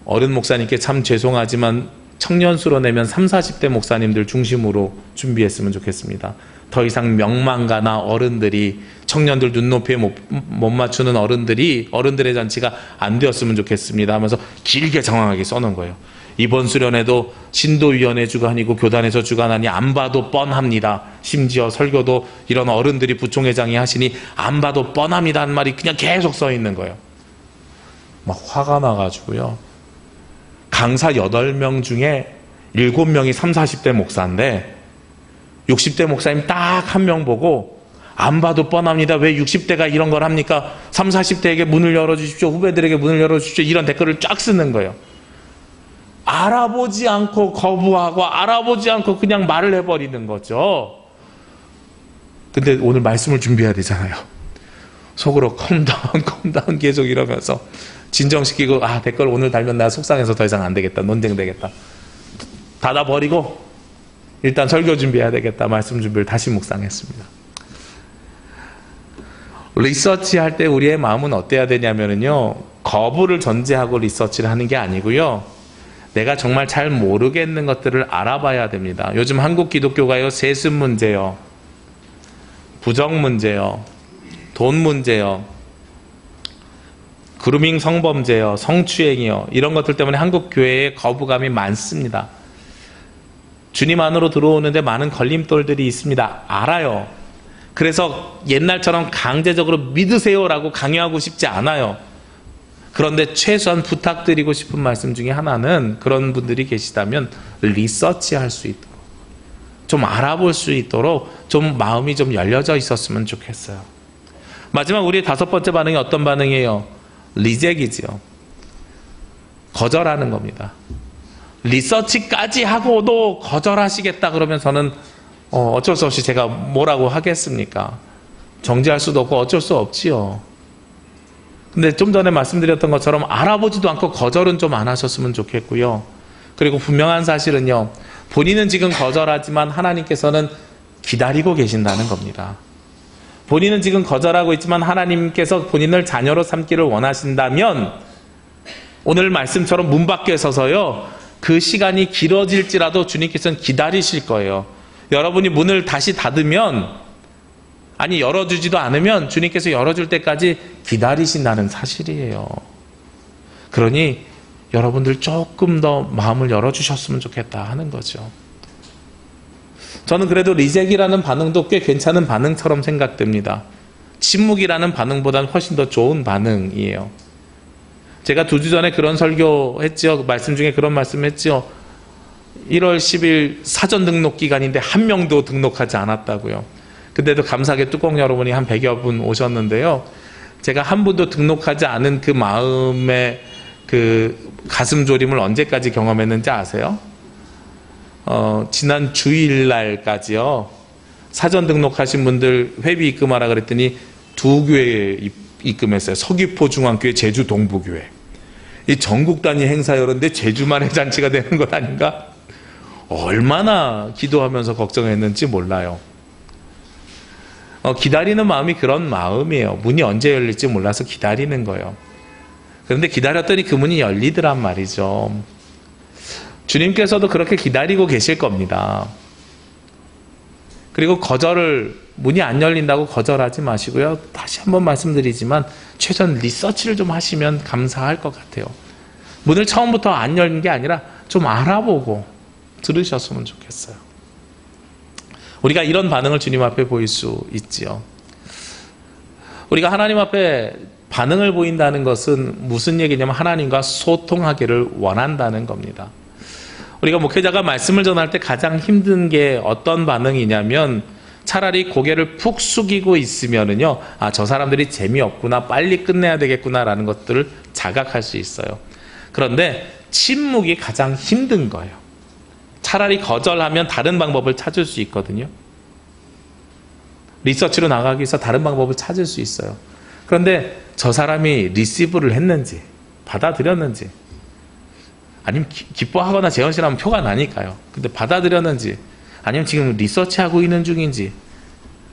A: 어른 목사님께 참 죄송하지만 청년 수련회면 30, 40대 목사님들 중심으로 준비했으면 좋겠습니다. 더 이상 명망가나 어른들이, 청년들 눈높이에 못 맞추는 어른들의 잔치가 안 되었으면 좋겠습니다 하면서 길게 장황하게 써놓은 거예요. 이번 수련회도 신도위원회 주관이고 교단에서 주관하니 안 봐도 뻔합니다. 심지어 설교도 이런 어른들이 부총회장이 하시니 안 봐도 뻔합니다 한 말이 그냥 계속 써 있는 거예요. 막 화가 나가지고요, 강사 8명 중에 7명이 30, 40대 목사인데 60대 목사님 딱 한 명 보고 안 봐도 뻔합니다. 왜 60대가 이런 걸 합니까? 30, 40대에게 문을 열어주십시오. 후배들에게 문을 열어주십시오. 이런 댓글을 쫙 쓰는 거예요. 알아보지 않고 거부하고 알아보지 않고 그냥 말을 해버리는 거죠. 근데 오늘 말씀을 준비해야 되잖아요. 속으로 컴다운 계속 이러면서 진정시키고 댓글 오늘 달면 나 속상해서 더 이상 안 되겠다. 논쟁 되겠다. 닫아버리고 일단 설교 준비해야 되겠다. 말씀 준비를 다시 묵상했습니다. 리서치 할 때 우리의 마음은 어때야 되냐면요, 거부를 전제하고 리서치를 하는 게 아니고요, 내가 정말 잘 모르겠는 것들을 알아봐야 됩니다. 요즘 한국 기독교가요, 세습 문제요, 부정 문제요, 돈 문제요, 그루밍 성범죄요, 성추행이요, 이런 것들 때문에 한국 교회에 거부감이 많습니다. 주님 안으로 들어오는데 많은 걸림돌들이 있습니다. 알아요. 그래서 옛날처럼 강제적으로 믿으세요라고 강요하고 싶지 않아요. 그런데 최소한 부탁드리고 싶은 말씀 중에 하나는, 그런 분들이 계시다면 리서치할 수 있도록, 좀 알아볼 수 있도록 좀 마음이 좀 열려져 있었으면 좋겠어요. 마지막 우리의 5번째 반응이 어떤 반응이에요? 리젝이지요. 거절하는 겁니다. 리서치까지 하고도 거절하시겠다 그러면 저는 어쩔 수 없이 제가 뭐라고 하겠습니까? 정지할 수도 없고 어쩔 수 없지요. 근데 좀 전에 말씀드렸던 것처럼 알아보지도 않고 거절은 좀 안 하셨으면 좋겠고요. 그리고 분명한 사실은요, 본인은 지금 거절하지만 하나님께서는 기다리고 계신다는 겁니다. 본인은 지금 거절하고 있지만 하나님께서 본인을 자녀로 삼기를 원하신다면 오늘 말씀처럼 문 밖에 서서요, 그 시간이 길어질지라도 주님께서는 기다리실 거예요. 여러분이 문을 다시 닫으면, 아니 열어주지도 않으면 주님께서 열어줄 때까지 기다리신다는 사실이에요. 그러니 여러분들 조금 더 마음을 열어주셨으면 좋겠다 하는 거죠. 저는 그래도 리젝이라는 반응도 꽤 괜찮은 반응처럼 생각됩니다. 침묵이라는 반응보다는 훨씬 더 좋은 반응이에요. 제가 2주 전에 그런 설교했죠. 말씀 중에 그런 말씀했죠. 1월 10일 사전 등록 기간인데 한 명도 등록하지 않았다고요. 근데도 감사하게 뚜껑 여러분이 한 100여 분 오셨는데요. 제가 한 분도 등록하지 않은 그 마음의 그 가슴 졸임을 언제까지 경험했는지 아세요? 지난 주일날까지요. 사전 등록하신 분들 회비 입금하라 그랬더니 2교회에 입금했어요. 서귀포 중앙교회, 제주 동부교회. 이 전국 단위 행사 열었는데 제주만의 잔치가 되는 것 아닌가? 얼마나 기도하면서 걱정했는지 몰라요. 기다리는 마음이 그런 마음이에요. 문이 언제 열릴지 몰라서 기다리는 거예요. 그런데 기다렸더니 그 문이 열리더란 말이죠. 주님께서도 그렇게 기다리고 계실 겁니다. 그리고 문이 안 열린다고 거절하지 마시고요. 다시 한번 말씀드리지만 최소한 리서치를 좀 하시면 감사할 것 같아요. 문을 처음부터 안 열린 게 아니라 좀 알아보고 들으셨으면 좋겠어요. 우리가 이런 반응을 주님 앞에 보일 수 있지요. 우리가 하나님 앞에 반응을 보인다는 것은 무슨 얘기냐면 하나님과 소통하기를 원한다는 겁니다. 우리가 목회자가 말씀을 전할 때 가장 힘든 게 어떤 반응이냐면 차라리 고개를 푹 숙이고 있으면은요, 저 사람들이 재미없구나, 빨리 끝내야 되겠구나라는 것들을 자각할 수 있어요. 그런데 침묵이 가장 힘든 거예요. 차라리 거절하면 다른 방법을 찾을 수 있거든요. 리서치로 나가기 위해서 다른 방법을 찾을 수 있어요. 그런데 저 사람이 리시브를 했는지, 받아들였는지, 아니면 기뻐하거나 재현실하면 표가 나니까요. 근데 받아들였는지, 아니면 지금 리서치하고 있는 중인지,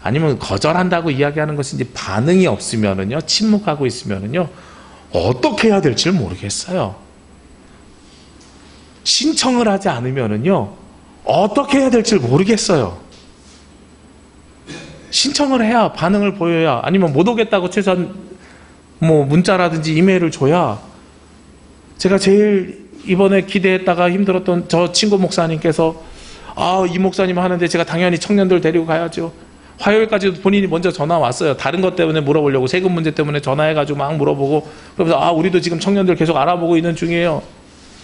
A: 아니면 거절한다고 이야기하는 것인지 반응이 없으면은요, 침묵하고 있으면은요, 어떻게 해야 될지 모르겠어요. 신청을 하지 않으면은요, 어떻게 해야 될지 모르겠어요. 신청을 해야, 반응을 보여야, 아니면 못 오겠다고 최소한 문자라든지 이메일을 줘야. 제가 제일 이번에 기대했다가 힘들었던 저 친구 목사님께서 이 목사님 하는데 제가 당연히 청년들 데리고 가야죠. 화요일까지도 본인이 먼저 전화 왔어요. 다른 것 때문에 물어보려고, 세금 문제 때문에 전화해가지고 막 물어보고, 그러면서 우리도 지금 청년들 계속 알아보고 있는 중이에요.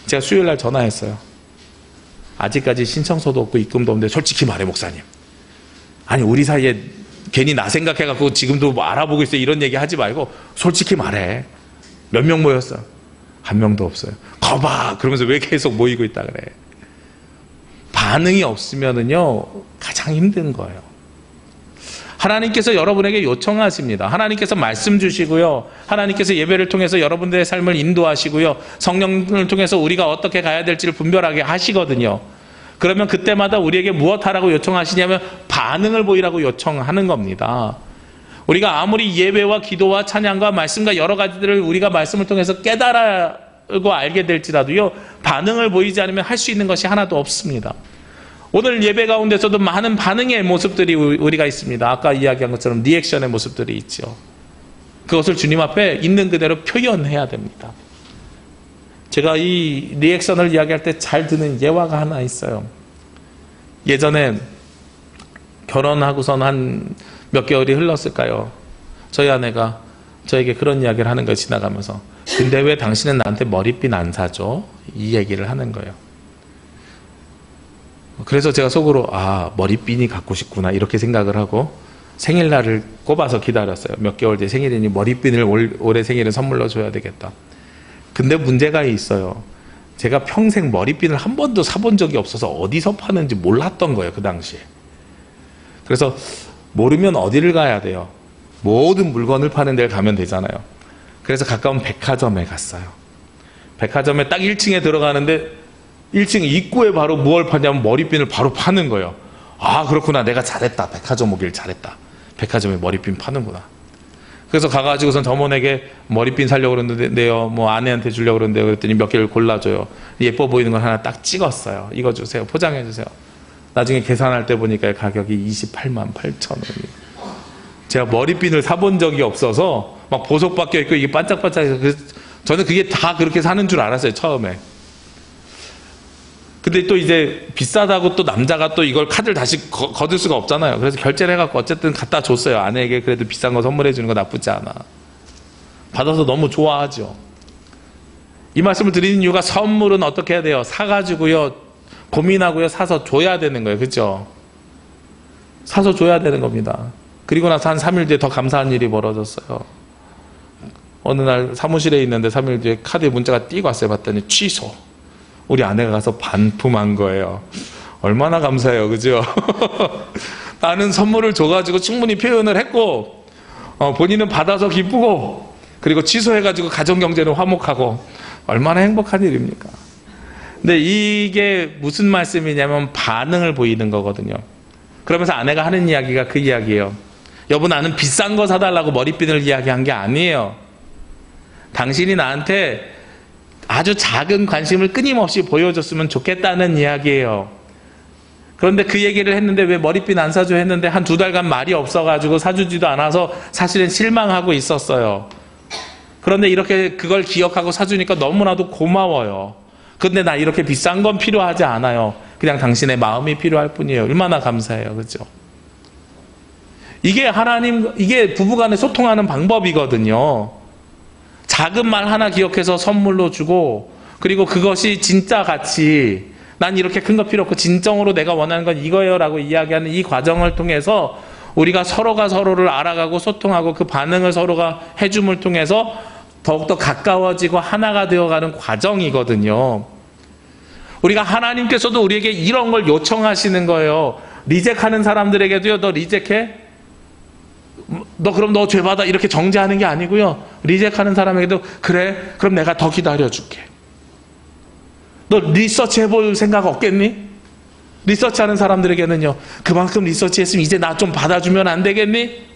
A: 제가 수요일날 전화했어요. 아직까지 신청서도 없고 입금도 없는데 솔직히 말해 목사님, 아니 우리 사이에 괜히 나 생각해갖고 지금도 알아보고 있어요 이런 얘기 하지 말고 솔직히 말해. 몇 명 모였어? 한 명도 없어요. 거봐! 그러면서 왜 계속 모이고 있다 그래? 반응이 없으면은요, 가장 힘든 거예요. 하나님께서 여러분에게 요청하십니다. 하나님께서 말씀 주시고요. 하나님께서 예배를 통해서 여러분들의 삶을 인도하시고요. 성령을 통해서 우리가 어떻게 가야 될지를 분별하게 하시거든요. 그러면 그때마다 우리에게 무엇 하라고 요청하시냐면 반응을 보이라고 요청하는 겁니다. 우리가 아무리 예배와 기도와 찬양과 말씀과 여러 가지들을 우리가 말씀을 통해서 깨달고 알게 될지라도요, 반응을 보이지 않으면 할 수 있는 것이 하나도 없습니다. 오늘 예배 가운데서도 많은 반응의 모습들이 우리가 있습니다. 아까 이야기한 것처럼 리액션의 모습들이 있죠. 그것을 주님 앞에 있는 그대로 표현해야 됩니다. 제가 이 리액션을 이야기할 때 잘 드는 예화가 하나 있어요. 예전에 결혼하고선 한 몇 개월이 흘렀을까요? 저희 아내가 저에게 그런 이야기를 하는 거예요. 지나가면서. 근데 왜 당신은 나한테 머리핀 안 사줘? 이 얘기를 하는 거예요. 그래서 제가 속으로 머리핀이 갖고 싶구나 이렇게 생각을 하고 생일날을 꼽아서 기다렸어요. 몇 개월 뒤에 생일이니 머리핀을 올해 생일에 선물로 줘야 되겠다. 근데 문제가 있어요. 제가 평생 머리핀을 한 번도 사본 적이 없어서 어디서 파는지 몰랐던 거예요. 그 당시에. 그래서 모르면 어디를 가야 돼요? 모든 물건을 파는 데를 가면 되잖아요. 그래서 가까운 백화점에 갔어요. 백화점에 딱 1층에 들어가는데 1층 입구에 바로 무얼 파냐면 머리핀을 바로 파는 거예요. 그렇구나. 내가 잘했다. 백화점 오길 잘했다. 백화점에 머리핀 파는구나. 그래서 가가지고선 점원에게 머리핀 사려고 그러는데요. 뭐 아내한테 주려고 그러는데요. 그랬더니 몇 개를 골라줘요. 예뻐 보이는 걸 하나 딱 찍었어요. 이거 주세요. 포장해 주세요. 나중에 계산할 때 보니까 가격이 28만 8천 원이에요. 제가 머리핀을 사본 적이 없어서 막 보석 박혀 있고 이게 반짝반짝해서 저는 그게 다 그렇게 사는 줄 알았어요. 처음에. 근데 또 이제 비싸다고 또 남자가 또 이걸 카드를 다시 거둘 수가 없잖아요. 그래서 결제를 해갖고 어쨌든 갖다 줬어요. 아내에게 그래도 비싼 거 선물해 주는 거 나쁘지 않아. 받아서 너무 좋아하죠. 이 말씀을 드리는 이유가 선물은 어떻게 해야 돼요? 사가지고요. 고민하고요. 사서 줘야 되는 거예요. 그렇죠? 사서 줘야 되는 겁니다. 그리고 나서 한 3일 뒤에 더 감사한 일이 벌어졌어요. 어느 날 사무실에 있는데 3일 뒤에 카드에 문자가 띄고 왔어요. 봤더니 취소. 우리 아내가 가서 반품한 거예요. 얼마나 감사해요. 그죠? 나는 선물을 줘가지고 충분히 표현을 했고 본인은 받아서 기쁘고 그리고 취소해가지고 가정경제는 화목하고 얼마나 행복한 일입니까? 근데 이게 무슨 말씀이냐면 반응을 보이는 거거든요. 그러면서 아내가 하는 이야기가 그 이야기예요. 여보 나는 비싼 거 사달라고 머리핀을 이야기한 게 아니에요. 당신이 나한테 아주 작은 관심을 끊임없이 보여줬으면 좋겠다는 이야기예요. 그런데 그 얘기를 했는데 왜 머리핀 안 사줘 했는데 한 2달간 말이 없어가지고 사주지도 않아서 사실은 실망하고 있었어요. 그런데 이렇게 그걸 기억하고 사주니까 너무나도 고마워요. 근데 나 이렇게 비싼 건 필요하지 않아요. 그냥 당신의 마음이 필요할 뿐이에요. 얼마나 감사해요. 그렇죠? 이게 부부간에 소통하는 방법이거든요. 작은 말 하나 기억해서 선물로 주고 그리고 그것이 진짜 가치 난 이렇게 큰 거 필요 없고 진정으로 내가 원하는 건 이거예요 라고 이야기하는 이 과정을 통해서 우리가 서로가 서로를 알아가고 소통하고 그 반응을 서로가 해줌을 통해서 더욱더 가까워지고 하나가 되어가는 과정이거든요. 우리가 하나님께서도 우리에게 이런 걸 요청하시는 거예요. 리젝하는 사람들에게도요. 너 리젝해? 너 그럼 너 죄받아 이렇게 정죄하는 게 아니고요. 리젝하는 사람에게도 그래? 그럼 내가 더 기다려줄게. 너 리서치 해볼 생각 없겠니? 리서치하는 사람들에게는요. 그만큼 리서치했으면 이제 나 좀 받아주면 안 되겠니?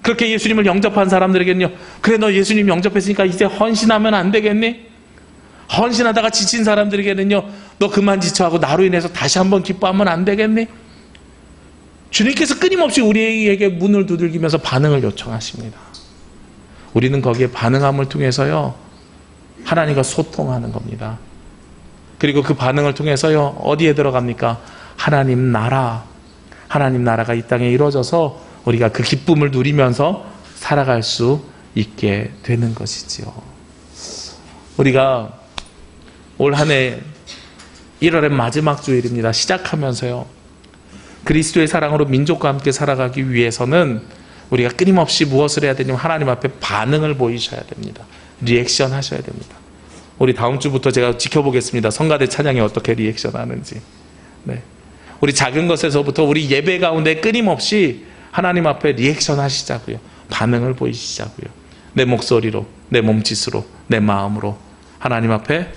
A: 그렇게 예수님을 영접한 사람들에게는요. 그래 너 예수님 영접했으니까 이제 헌신하면 안 되겠니? 헌신하다가 지친 사람들에게는요. 너 그만 지쳐하고 나로 인해서 다시 한번 기뻐하면 안 되겠니? 주님께서 끊임없이 우리에게 문을 두들기면서 반응을 요청하십니다. 우리는 거기에 반응함을 통해서요. 하나님과 소통하는 겁니다. 그리고 그 반응을 통해서요. 어디에 들어갑니까? 하나님 나라가 이 땅에 이루어져서 우리가 그 기쁨을 누리면서 살아갈 수 있게 되는 것이지요. 우리가 올 한 해 1월의 마지막 주일입니다. 시작하면서요. 그리스도의 사랑으로 민족과 함께 살아가기 위해서는 우리가 끊임없이 무엇을 해야 되냐면 하나님 앞에 반응을 보이셔야 됩니다. 리액션 하셔야 됩니다. 우리 다음 주부터 제가 지켜보겠습니다. 성가대 찬양이 어떻게 리액션 하는지. 네. 우리 작은 것에서부터 우리 예배 가운데 끊임없이 하나님 앞에 리액션 하시자고요. 반응을 보이시자고요. 내 목소리로, 내 몸짓으로, 내 마음으로 하나님 앞에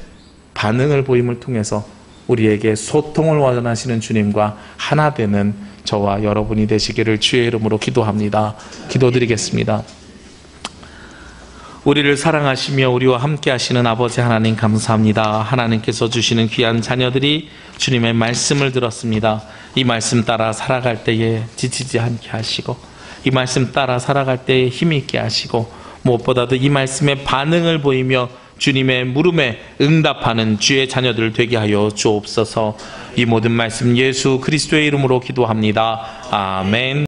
A: 반응을 보임을 통해서 우리에게 소통을 원하시는 주님과 하나 되는 저와 여러분이 되시기를 주의 이름으로 기도합니다. 기도드리겠습니다. 우리를 사랑하시며 우리와 함께 하시는 아버지 하나님 감사합니다. 하나님께서 주시는 귀한 자녀들이 주님의 말씀을 들었습니다. 이 말씀 따라 살아갈 때에 지치지 않게 하시고, 이 말씀 따라 살아갈 때에 힘 있게 하시고, 무엇보다도 이 말씀에 반응을 보이며 주님의 물음에 응답하는 주의 자녀들 되게 하여 주옵소서. 이 모든 말씀 예수 그리스도의 이름으로 기도합니다. 아멘.